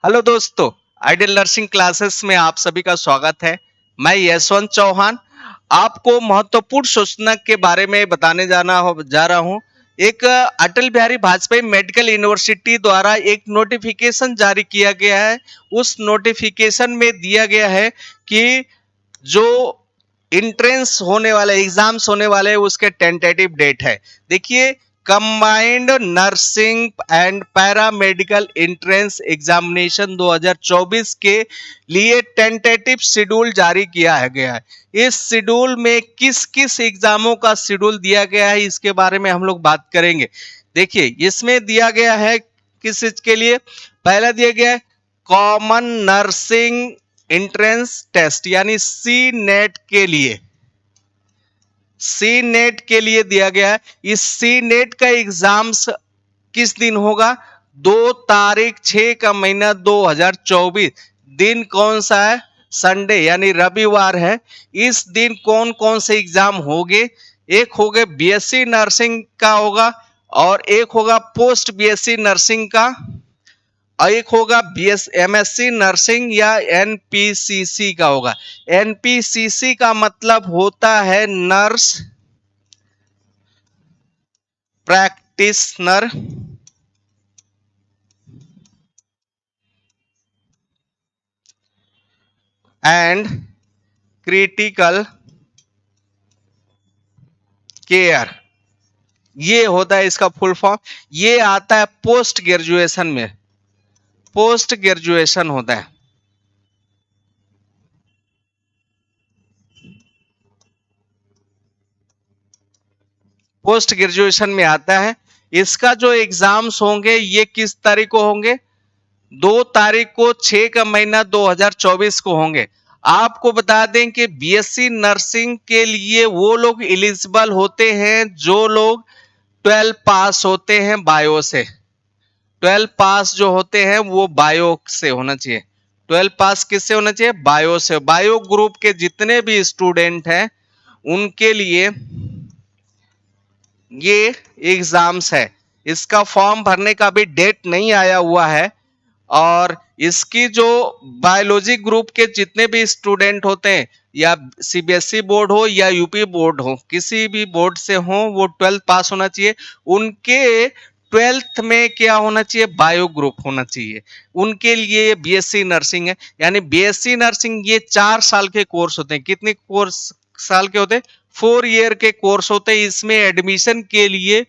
Hello दोस्तों, ideal nursing classes में आप सभी का स्वागत है। मैं यशवंत चौहान आपको महत्वपूर्ण सूचना के बारे में बताने जा रहा हूँ। एक अटल बिहारी वाजपेयी मेडिकल यूनिवर्सिटी द्वारा एक नोटिफिकेशन जारी किया गया है। उस नोटिफिकेशन में दिया गया है कि जो इंट्रेंस होने वाले एग्जाम्स होने वाले उसके टेंटेटिव डेट है। देखिए, combined nursing and paramedical entrance examination 2024 के लिए टेंटेटिव शेड्यूल जारी किया गया है। इस शेड्यूल में किस किस एग्जामों का शेड्यूल दिया गया है इसके बारे में हम लोग बात करेंगे। देखिए, इसमें दिया गया है किस चीज के लिए। पहला दिया गया है कॉमन नर्सिंग एंट्रेंस टेस्ट यानी सी नेट के लिए। सी नेट के लिए दिया गया है। इस सी नेट का एग्जाम्स किस दिन होगा? 2 तारीख 6 का महीना 2024। दिन कौन सा है? संडे यानी रविवार है। इस दिन कौन कौन से एग्जाम होंगे? एक होगा बीएससी नर्सिंग का होगा और एक होगा पोस्ट बीएससी नर्सिंग का और एक होगा एमएससी नर्सिंग या एनपीसीसी का होगा। एनपीसीसी का मतलब होता है nurse practitioner and critical care. ये होता है इसका फुल फॉर्म। ये आता है पोस्ट ग्रेजुएशन में। पोस्ट ग्रेजुएशन होता है। पोस्ट ग्रेजुएशन में आता है। इसका जो एग्जाम्स होंगे ये किस तारीख को होंगे? 2 तारीख को 6 का महीना 2024 को होंगे। आपको बता दें कि बीएससी नर्सिंग के लिए वो लोग एलिजिबल होते हैं जो लोग 12 पास होते हैं बायो से। 12 पास जो होते हैं वो बायो से होना चाहिए। 12 पास किससे होना चाहिए? बायो से। बायो ग्रुप के जितने भी स्टूडेंट हैं उनके लिए ये एग्जाम्स है। इसका फॉर्म भरने का भी डेट नहीं आया हुआ है और इसकी जो बायोलॉजी ग्रुप के जितने भी स्टूडेंट होते हैं या सीबीएसई बोर्ड हो या यूपी बोर्ड हो, किसी भी बोर्ड से हो, वो 12th पास होना चाहिए। उनके 12th में क्या होना चाहिए? बायो ग्रुप होना चाहिए। उनके लिए बीएससी नर्सिंग है। यानी बीएससी नर्सिंग ये 4 साल के कोर्स होते हैं। कितने कोर्स साल के होते हैं? 4 ईयर के कोर्स होते हैं। इसमें एडमिशन के लिए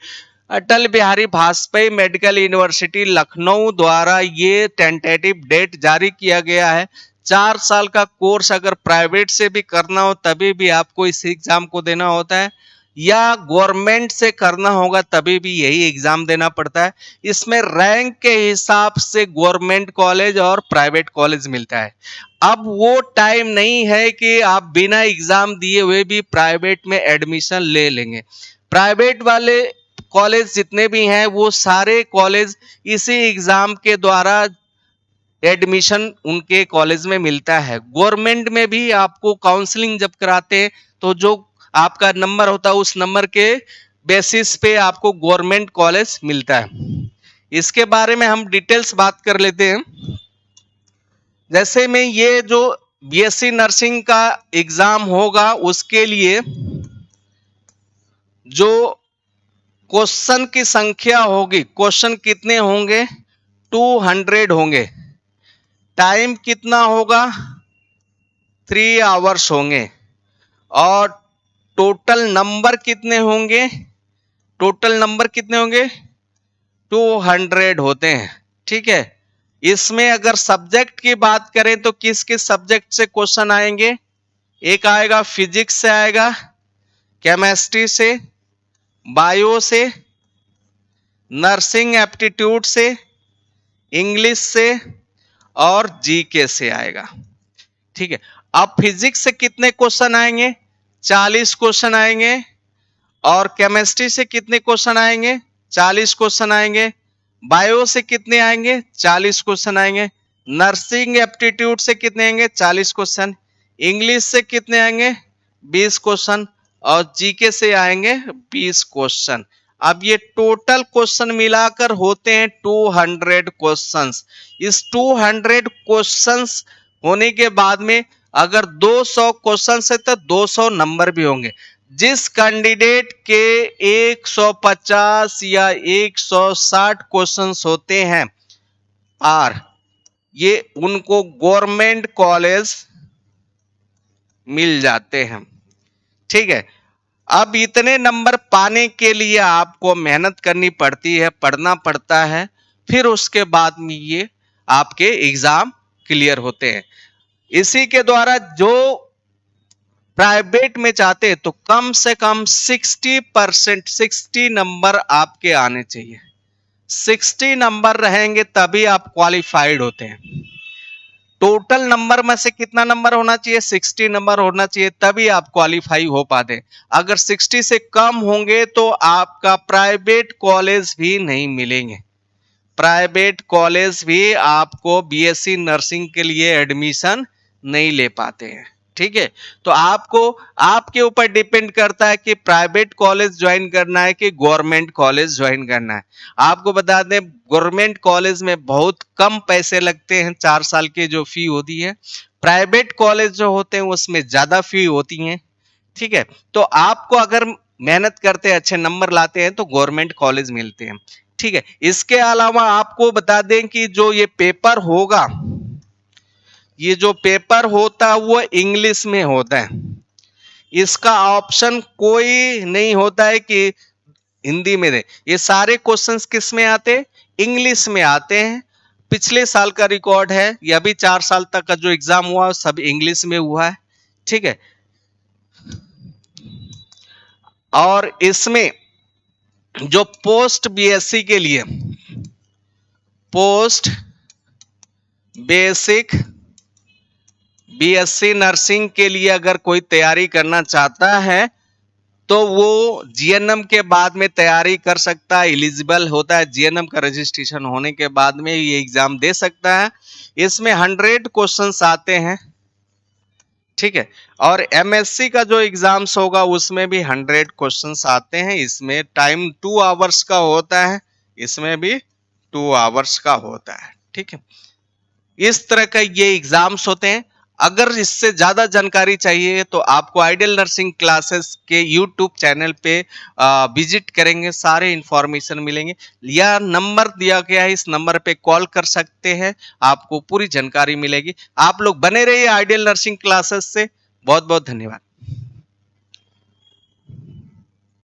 अटल बिहारी वाजपेयी मेडिकल यूनिवर्सिटी लखनऊ द्वारा ये टेंटेटिव डेट जारी किया गया है। 4 साल का कोर्स अगर प्राइवेट से भी करना हो तभी भी आपको इस एग्जाम को देना होता है या गवर्नमेंट से करना होगा तभी भी यही एग्जाम देना पड़ता है। इसमें रैंक के हिसाब से गवर्नमेंट कॉलेज और प्राइवेट कॉलेज मिलता है। अब वो टाइम नहीं है कि आप बिना एग्जाम दिए हुए भी प्राइवेट में एडमिशन ले लेंगे। प्राइवेट वाले कॉलेज जितने भी हैं वो सारे कॉलेज इसी एग्जाम के द्वारा एडमिशन उनके कॉलेज में मिलता है। गवर्नमेंट में भी आपको काउंसलिंग जब कराते हैं तो जो आपका नंबर होता है उस नंबर के बेसिस पे आपको गवर्नमेंट कॉलेज मिलता है। इसके बारे में हम डिटेल्स बात कर लेते हैं। जैसे में ये जो बीएससी नर्सिंग का एग्जाम होगा उसके लिए जो क्वेश्चन की संख्या होगी, क्वेश्चन कितने होंगे? 200 होंगे। टाइम कितना होगा? 3 आवर्स होंगे। और टोटल नंबर कितने होंगे? टोटल नंबर कितने होंगे? 200 होते हैं। ठीक है। इसमें अगर सब्जेक्ट की बात करें तो किस किस सब्जेक्ट से क्वेश्चन आएंगे? एक आएगा फिजिक्स से, आएगा केमिस्ट्री से, बायो से, नर्सिंग एप्टीट्यूड से, इंग्लिश से और जीके से आएगा। ठीक है। अब फिजिक्स से कितने क्वेश्चन आएंगे? 40 क्वेश्चन आएंगे। और केमिस्ट्री से कितने क्वेश्चन आएंगे? 40 क्वेश्चन आएंगे। बायो से कितने आएंगे? 40 क्वेश्चन आएंगे। नर्सिंग एप्टीट्यूड से कितने आएंगे? 40 क्वेश्चन। इंग्लिश से कितने आएंगे? 20 क्वेश्चन। और जीके से आएंगे 20 क्वेश्चन। अब ये टोटल क्वेश्चन मिलाकर होते हैं 200 क्वेश्चंस। इस 200 क्वेश्चंस होने के बाद में अगर 200 क्वेश्चन है तो 200 नंबर भी होंगे। जिस कैंडिडेट के 150 या 160 क्वेश्चंस होते हैं और ये उनको गवर्नमेंट कॉलेज मिल जाते हैं। ठीक है, अब इतने नंबर पाने के लिए आपको मेहनत करनी पड़ती है, पढ़ना पड़ता है, फिर उसके बाद में ये आपके एग्जाम क्लियर होते हैं। इसी के द्वारा जो प्राइवेट में चाहते हैं तो कम से कम 60% 60 नंबर आपके आने चाहिए। 60 नंबर रहेंगे तभी आप क्वालिफाइड होते हैं। टोटल नंबर में से कितना नंबर होना चाहिए? 60 नंबर होना चाहिए, तभी आप क्वालिफाई हो पाते। अगर 60 से कम होंगे तो आपका प्राइवेट कॉलेज भी नहीं मिलेंगे। प्राइवेट कॉलेज भी आपको बीएससी नर्सिंग के लिए एडमिशन नहीं ले पाते हैं। ठीक है, तो आपको आपके ऊपर डिपेंड करता है कि प्राइवेट कॉलेज ज्वाइन करना है कि गवर्नमेंट कॉलेज ज्वाइन करना है। आपको बता दें, गवर्नमेंट कॉलेज में बहुत कम पैसे लगते हैं, 4 साल की जो फी होती है। प्राइवेट कॉलेज जो होते हैं उसमें ज्यादा फी होती है। ठीक है, तो आपको अगर मेहनत करते हैं, अच्छे नंबर लाते हैं तो गवर्नमेंट कॉलेज मिलते हैं। ठीक है, इसके अलावा आपको बता दें कि जो ये पेपर होगा, ये जो पेपर होता है वो इंग्लिश में होता है। इसका ऑप्शन कोई नहीं होता है कि हिंदी में दे। ये सारे क्वेश्चंस किस में आते हैं? इंग्लिश में आते हैं। पिछले साल का रिकॉर्ड है, यह भी 4 साल तक का जो एग्जाम हुआ सब इंग्लिश में हुआ है। ठीक है, और इसमें जो पोस्ट बीएससी के लिए पोस्ट बेसिक बीएससी नर्सिंग के लिए अगर कोई तैयारी करना चाहता है तो वो जीएनएम के बाद में तैयारी कर सकता है, एलिजिबल होता है। जीएनएम का रजिस्ट्रेशन होने के बाद में ये एग्जाम दे सकता है। इसमें 100 क्वेश्चंस आते हैं। ठीक है, और एमएससी का जो एग्जाम्स होगा उसमें भी 100 क्वेश्चंस आते हैं। इसमें टाइम 2 आवर्स का होता है, इसमें भी 2 आवर्स का होता है। ठीक है, इस तरह का ये एग्जाम्स होते हैं। अगर इससे ज्यादा जानकारी चाहिए तो आपको आइडियल नर्सिंग क्लासेस के यूट्यूब चैनल पे विजिट करेंगे, सारे इंफॉर्मेशन मिलेंगे। या नंबर दिया गया है, इस नंबर पे कॉल कर सकते हैं, आपको पूरी जानकारी मिलेगी। आप लोग बने रहिए आइडियल नर्सिंग क्लासेस से। बहुत बहुत धन्यवाद।